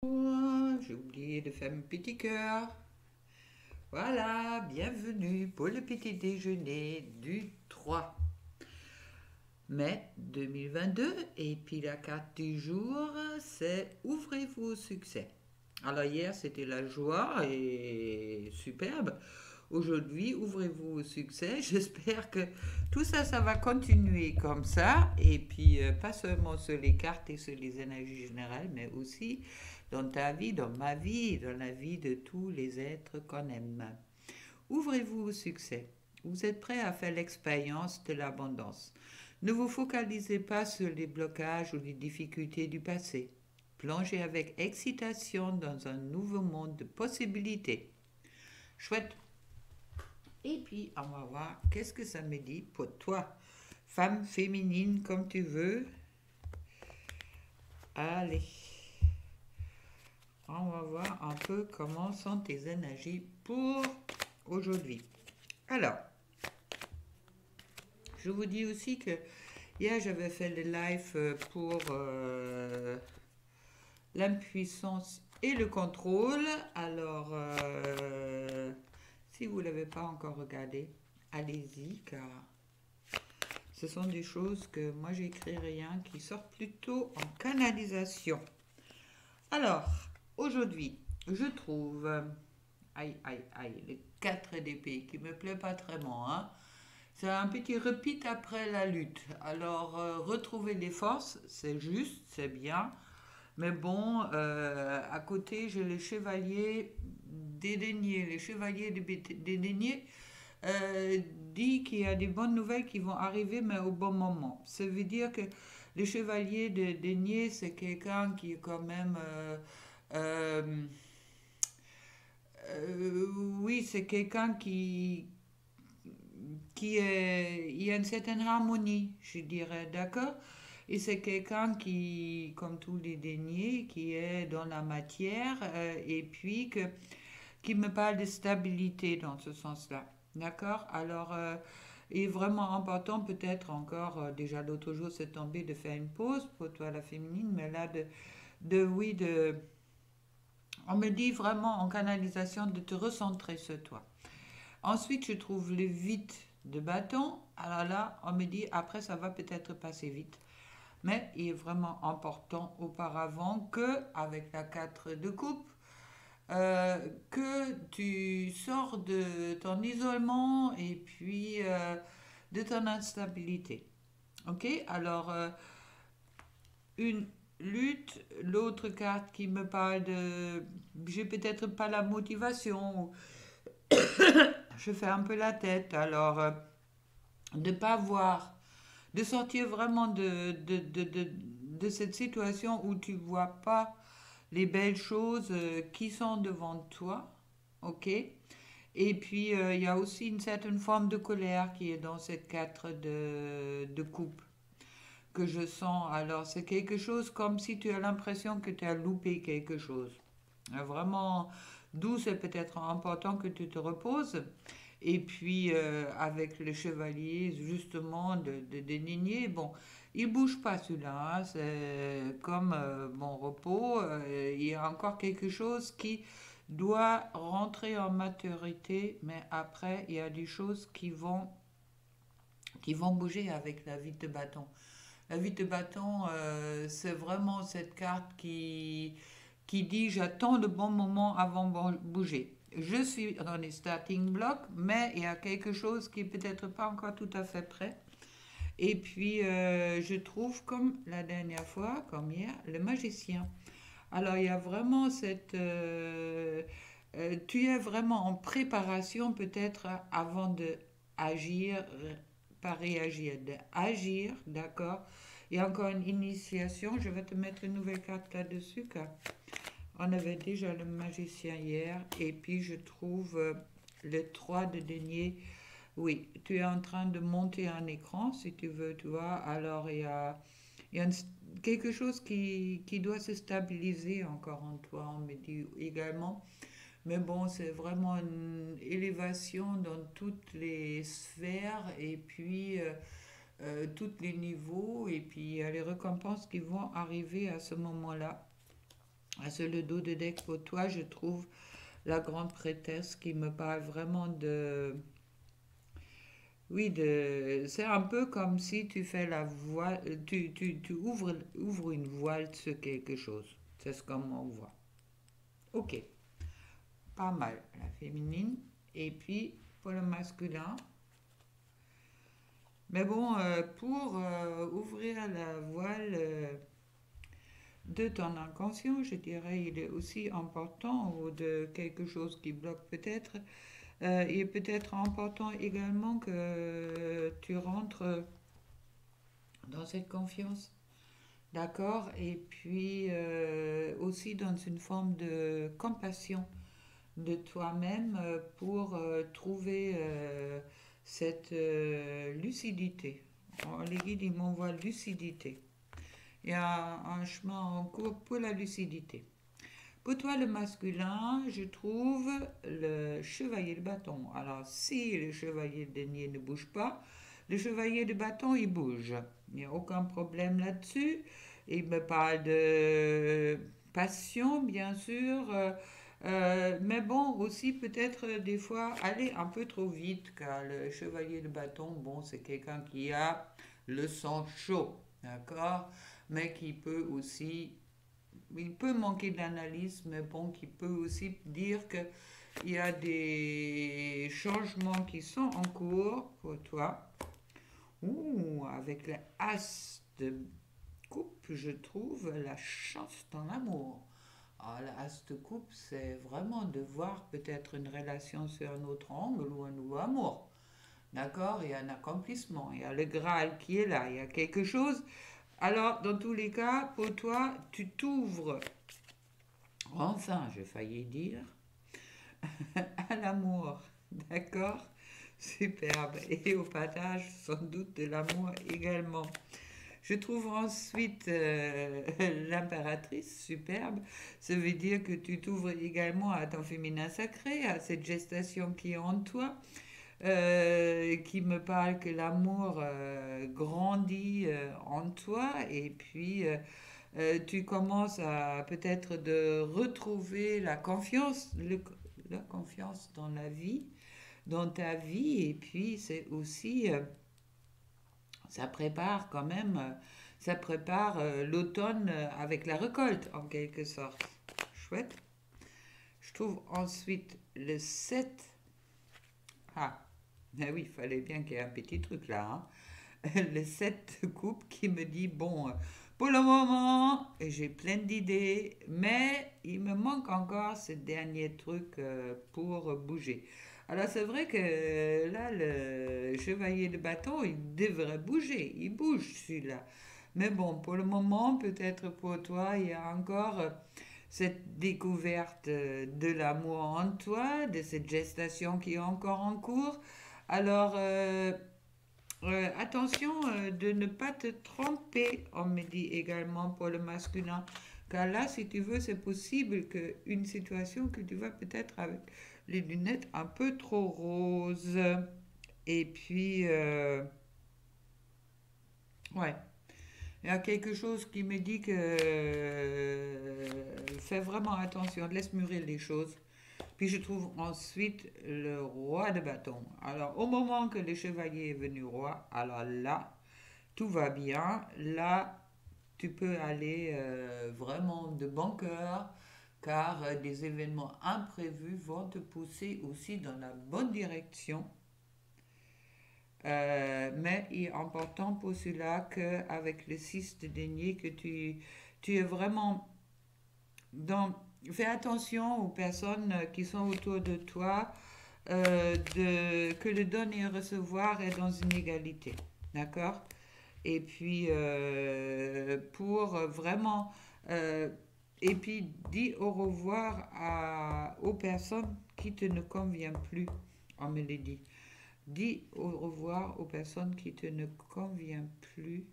J'ai oublié de faire mon petit cœur. Voilà, bienvenue pour le petit déjeuner du 3 mai 2022. Et puis la carte du jour, c'est Ouvrez-vous au succès. Alors hier, c'était la joie et superbe. Aujourd'hui, ouvrez-vous au succès. J'espère que tout ça, ça va continuer comme ça. Et puis, pas seulement sur les cartes et sur les énergies générales, mais aussi dans ta vie, dans ma vie, dans la vie de tous les êtres qu'on aime. Ouvrez-vous au succès. Vous êtes prêt à faire l'expérience de l'abondance. Ne vous focalisez pas sur les blocages ou les difficultés du passé. Plongez avec excitation dans un nouveau monde de possibilités. Chouette. Et puis, on va voir qu'est-ce que ça me dit pour toi. Femme, féminine, comme tu veux. Allez, on va voir un peu comment sont tes énergies pour aujourd'hui. Alors, je vous dis aussi que hier, j'avais fait le live pour l'impuissance et le contrôle. Alors, si vous ne l'avez pas encore regardé, allez-y, car ce sont des choses que moi j'écris rien, qui sortent plutôt en canalisation. Alors, aujourd'hui, je trouve, aïe, aïe, aïe, le 4 d'épée qui me plaît pas vraiment, hein. C'est un petit repeat après la lutte. Alors, retrouver des forces, c'est juste, c'est bien. Mais bon, à côté, j'ai les chevaliers dédaignés. Les chevaliers dédaignés euh, dit qu'il y a des bonnes nouvelles qui vont arriver, mais au bon moment. Ça veut dire que le chevalier de denier, c'est quelqu'un qui est quand même... euh, oui, c'est quelqu'un qui est... Il y a une certaine harmonie, je dirais, d'accord. Et c'est quelqu'un qui, comme tous les deniers, qui est dans la matière et puis qui me parle de stabilité dans ce sens-là. D'accord. Alors, il est vraiment important, peut-être encore, déjà l'autre jour, c'est tombé de faire une pause pour toi, la féminine, mais là, oui, on me dit vraiment en canalisation de te recentrer sur toi. Ensuite, je trouve le vide de bâton. Alors là, on me dit, après, ça va peut-être passer vite. Mais il est vraiment important auparavant que, avec la 4 de coupe, que tu sors de ton isolement et puis de ton instabilité. Ok. Alors, une lutte, l'autre carte qui me parle de... J'ai peut-être pas la motivation, je fais un peu la tête, alors de pas voir, de sortir vraiment de cette situation où tu vois pas les belles choses qui sont devant toi, ok. Et puis il y a aussi une certaine forme de colère qui est dans cette 4 de coupe que je sens. Alors c'est quelque chose comme si tu as l'impression que tu as loupé quelque chose. Vraiment, d'où c'est peut-être important que tu te reposes. Et puis avec le chevalier, justement, de dénigner, bon, il bouge pas celui-là, hein, c'est comme mon repos, il y a encore quelque chose qui doit rentrer en maturité, mais après, il y a des choses qui vont bouger avec la vie de bâton. La vie de bâton, c'est vraiment cette carte qui dit j'attends le bon moment avant de bouger. Je suis dans les starting blocks, mais il y a quelque chose qui est peut-être pas encore tout à fait prêt. Et puis, je trouve, comme la dernière fois, comme hier, le magicien. Alors, il y a vraiment cette... tu es vraiment en préparation peut-être avant de agir, pas réagir, de agir, d'accord. Il y a encore une initiation. Je vais te mettre une nouvelle carte là-dessus, car on avait déjà le magicien hier. Et puis, je trouve le 3 de denier. Oui, tu es en train de monter un écran, si tu veux, tu vois. Alors, il y a quelque chose qui doit se stabiliser encore en toi, on me dit également. Mais bon, c'est vraiment une élévation dans toutes les sphères et puis tous les niveaux. Et puis, il y a les récompenses qui vont arriver à ce moment-là. Ah, sur le dos de deck pour toi, je trouve la grande prêtresse qui me parle vraiment de... Oui, c'est un peu comme si tu fais la voile, tu ouvres une voile sur quelque chose. C'est ce qu'on voit. Ok, pas mal, la féminine. Et puis, pour le masculin. Mais bon, pour ouvrir la voile de ton inconscient, je dirais, il est aussi important, ou de quelque chose qui bloque peut-être, il est peut-être important également que tu rentres dans cette confiance, d'accord? Et puis aussi dans une forme de compassion de toi-même pour trouver cette lucidité. Les guides, ils m'envoient lucidité. Il y a un chemin en cours pour la lucidité. Pour toi, le masculin, je trouve le chevalier de bâton. Alors, si le chevalier de denier ne bouge pas, le chevalier de bâton, il bouge. Il n'y a aucun problème là-dessus. Il me parle de passion, bien sûr, mais bon, aussi peut-être des fois aller un peu trop vite, car le chevalier de bâton, bon, c'est quelqu'un qui a le sang chaud, d'accord? Mais qui peut aussi, il peut manquer d'analyse, mais bon, qui peut aussi dire que il y a des changements qui sont en cours pour toi. Ouh, avec la as de coupe, je trouve la chance dans l'amour. Alors, la as de coupe, c'est vraiment de voir peut-être une relation sur un autre angle ou un nouveau amour. D'accord? Il y a un accomplissement, il y a le Graal qui est là, il y a quelque chose. Alors, dans tous les cas, pour toi, tu t'ouvres, enfin, j'ai failli dire, à l'amour. D'accord? Superbe. Et au partage, sans doute, de l'amour également. Je trouve ensuite l'impératrice superbe. Ça veut dire que tu t'ouvres également à ton féminin sacré, à cette gestation qui est en toi, qui me parle que l'amour grandit en toi et puis tu commences à peut-être de retrouver la confiance dans la vie, dans ta vie et puis c'est aussi ça prépare quand même, ça prépare l'automne avec la récolte en quelque sorte. Chouette. Je trouve ensuite le 7. Ah, ben oui, il fallait bien qu'il y ait un petit truc là. Hein. Le 7 de coupe qui me dit, bon, pour le moment, j'ai plein d'idées, mais il me manque encore ce dernier truc pour bouger. Alors c'est vrai que là, le chevalier de bâton, il devrait bouger. Il bouge celui-là. Mais bon, pour le moment, peut-être pour toi, il y a encore cette découverte de l'amour en toi, de cette gestation qui est encore en cours. Alors, attention de ne pas te tromper, on me dit également pour le masculin. Car là, si tu veux, c'est possible qu'une situation que tu vois peut-être avec les lunettes un peu trop roses. Et puis, ouais, il y a quelque chose qui me dit que fais vraiment attention, laisse mûrir les choses. Puis je trouve ensuite le roi de bâton. Alors, au moment que le chevalier est venu roi, alors là, tout va bien. Là, tu peux aller vraiment de bon cœur, car des événements imprévus vont te pousser aussi dans la bonne direction. Mais il est important pour cela qu'avec le 6 de denier, que tu es vraiment dans... Fais attention aux personnes qui sont autour de toi, que le donner et recevoir est dans une égalité. D'accord? Et puis, pour vraiment... euh, et puis, dis au revoir aux personnes qui te ne conviennent plus, on me l'a dit. Dis au revoir aux personnes qui te ne conviennent plus,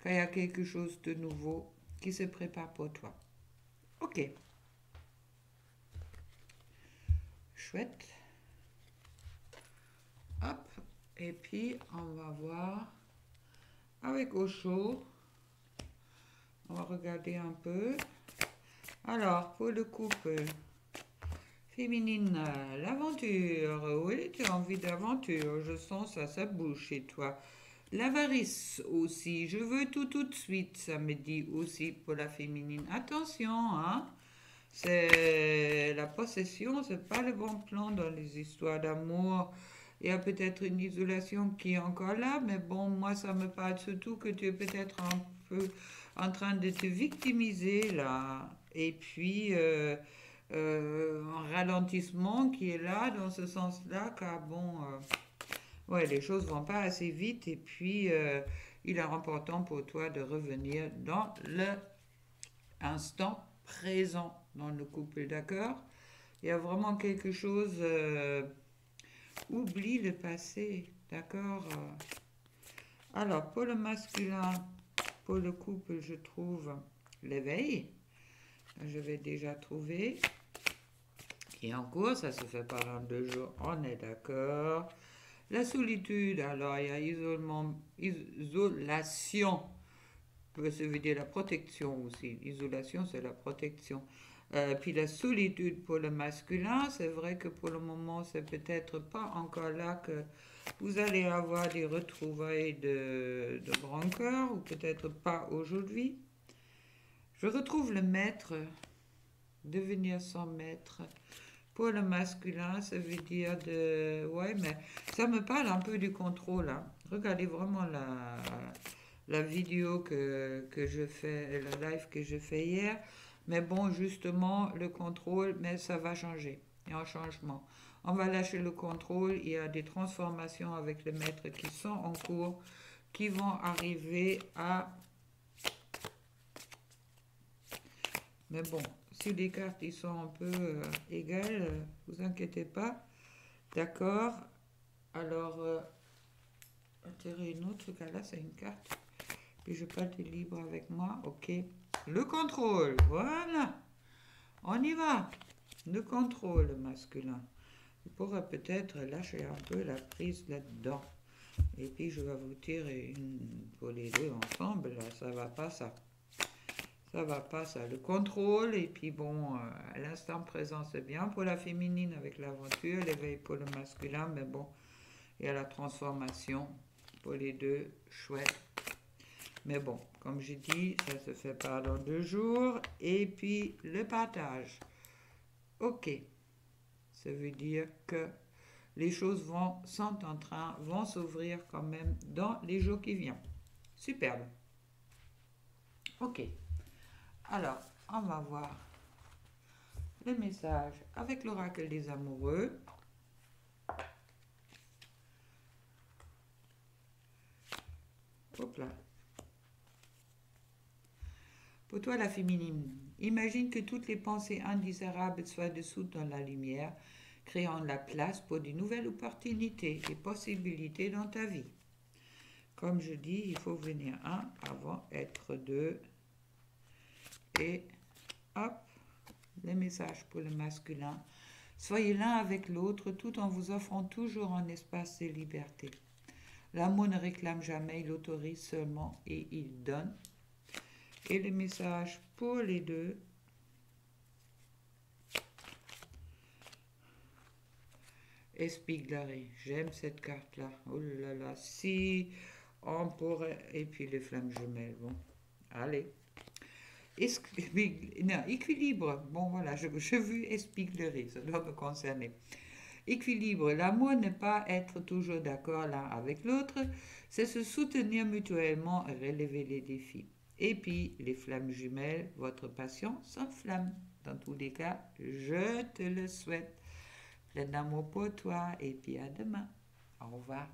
quand il y a quelque chose de nouveau qui se prépare pour toi. Ok, chouette. Hop, et puis on va voir avec Osho. On va regarder un peu. Alors, pour le couple féminine, l'aventure. Oui, tu as envie d'aventure. Je sens ça, ça bouge chez toi. L'avarice aussi. Je veux tout tout de suite, ça me dit aussi pour la féminine. Attention, hein. C'est la possession, c'est pas le bon plan dans les histoires d'amour. Il y a peut-être une isolation qui est encore là, mais bon, moi ça me parle surtout que tu es peut-être un peu en train de te victimiser là. Et puis un ralentissement qui est là dans ce sens-là, car bon, ouais, les choses vont pas assez vite. Et puis il est important pour toi de revenir dans l'instant présent dans le couple, d'accord? Il y a vraiment quelque chose, oublie le passé, d'accord? Alors, pour le masculin, pour le couple, je trouve l'éveil. Je vais déjà trouver. Qui est en cours, ça se fait pas en 2 jours, on est d'accord. La solitude, alors il y a isolation, ça veut dire la protection aussi. Isolation, c'est la protection. Puis la solitude pour le masculin, c'est vrai que pour le moment, c'est peut-être pas encore là que vous allez avoir des retrouvailles de grand cœur, ou peut-être pas aujourd'hui. Je retrouve le maître, devenir son maître. Pour le masculin, ça veut dire de... Ouais, mais ça me parle un peu du contrôle, hein. Regardez vraiment la vidéo que je fais, la live que je fais hier. Mais bon, justement, le contrôle, mais ça va changer. Il y a un changement. On va lâcher le contrôle. Il y a des transformations avec le maître qui sont en cours, qui vont arriver à... Mais bon, si les cartes ils sont un peu égales, vous inquiétez pas. D'accord. Alors, attirer une autre, car là c'est une carte. Puis je pas de libre avec moi. Ok. Le contrôle. Voilà. On y va. Le contrôle masculin. Il pourra peut-être lâcher un peu la prise là-dedans. Et puis je vais vous tirer une pour les deux ensemble. Là, ça va pas ça. Ça va pas ça. Le contrôle. Et puis bon, à l'instant présent c'est bien pour la féminine avec l'aventure. L'éveil pour le masculin. Mais bon, il y a la transformation pour les deux. Chouette. Mais bon, comme j'ai dit, ça se fait pas dans 2 jours. Et puis le partage. Ok. Ça veut dire que les choses vont s'ouvrir quand même dans les jours qui viennent. Superbe. Ok. Alors, on va voir le message avec l'oracle des amoureux. Hop là. Pour toi, la féminine, imagine que toutes les pensées indésirables soient dissoutes dans la lumière, créant la place pour de nouvelles opportunités et possibilités dans ta vie. Comme je dis, il faut venir un avant être deux. Et hop, le message pour le masculin. Soyez l'un avec l'autre tout en vous offrant toujours un espace de liberté. L'amour ne réclame jamais, il autorise seulement et il donne. Et le message pour les deux. Espiglaré, j'aime cette carte-là. Oh là là, si on pourrait... Et puis les flammes jumelles, bon. Allez. Non, équilibre. Bon voilà, je veux espiglerie, ça doit me concerner. Équilibre. L'amour n'est pas être toujours d'accord l'un avec l'autre, c'est se soutenir mutuellement et relever les défis. Et puis, les flammes jumelles, votre passion s'enflamme. Dans tous les cas, je te le souhaite. Plein d'amour pour toi et puis à demain. Au revoir.